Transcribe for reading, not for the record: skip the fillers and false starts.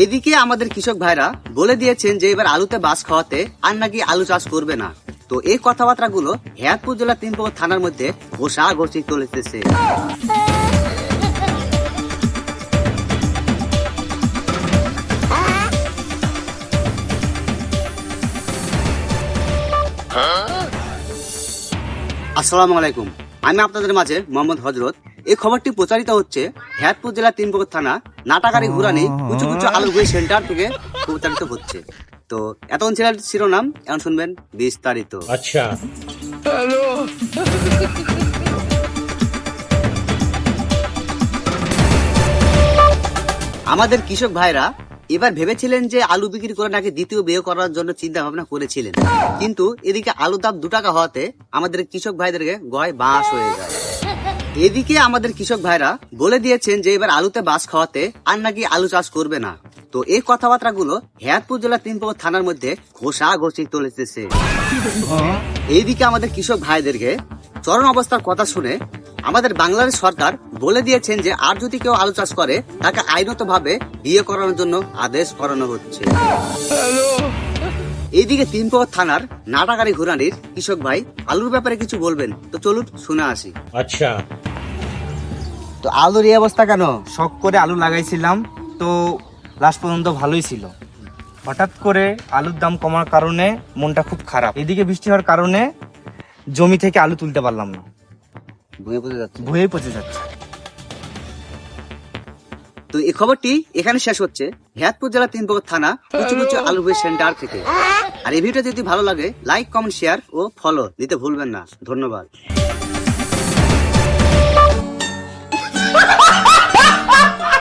এদিকে আমাদের কৃষক ভাইরা বলে দিয়েছেন যে এবার আলুতে বাস খাওয়াতে আর নাকি আলু চাষ করবে না। তো এই কথাবার্তাগুলো হেয়াতপুর জেলা ৩ থানার মধ্যে ঘোষাঘষি চলেছে। আসসালামু আলাইকুম, আমি আপনাদের মাঝে মোহাম্মদ হজরত। এই খবরটি প্রচারিত হচ্ছে হেয়াতপুর জেলা ৩ থানা নাটাগাড়ি ঘুরানি কুচু কুচু আলু বই সেন্টার থেকে প্রচারিত হচ্ছে। তো এতক্ষণ ছিল শিরোনাম, এখন শুনবেন বিস্তারিত। আচ্ছা, আমাদের কৃষক ভাইরা এবার ভেবেছিলেন যে আলু বিক্রি করে নাকি দ্বিতীয় বিয়ে করার জন্য চিন্তা ভাবনা করেছিলেন, কিন্তু এদিকে আলু দাম 2 টাকা হওয়াতে আমাদের কৃষক ভাইদেরকে গয় বাঁশ হয়ে যায়। এদিকে আমাদের কৃষক ভাইরা বলে দিয়েছেন যে এবার আলুতে বাস খাওয়াতে আর নাকি আলু চাষ করবে না। তো এই কথাবার্তাগুলো হেয়াতপুর জেলা ৩ থানার মধ্যে ঘোষাঘষি চলেছে। এইদিকে আমাদের কৃষক ভাইদেরকে চরম অবস্থার কথা শুনে আমাদের বাংলাদেশ সরকার বলে দিয়েছেন যে আর যদি কেউ আলু চাষ করে তাকে আইনত ভাবে বিয়ে করানোর জন্য আদেশ করানো হচ্ছে। এইদিকে ৩ থানার নাটাগাড়ি ঘুরানির কৃষক ভাই আলুর ব্যাপারে কিছু বলবেন, তো চলুন শুনে আসি। আচ্ছা, তো আলুর এই অবস্থা কেন? শখ করে আলু লাগাইছিলাম, তো লাস্ট পর্যন্ত ভালোই ছিল। হঠাৎ করে আলুর দাম কমার কারণে মনটা খুব খারাপ। এদিকে বৃষ্টি হওয়ার কারণে জমি থেকে আলু তুলতে পারলাম না, ভুয়ে পচে যাচ্ছে। তো এই খবরটি এখানে শেষ হচ্ছে হেয়াতপুর জেলা ৩ থানা কুচু কুচু আলু বই সেন্টার থেকে। আর এই ভিডিও যদি ভালো লাগে লাইক, কমেন্ট, শেয়ার ও ফলো দিতে ভুলবেন না। ধন্যবাদ।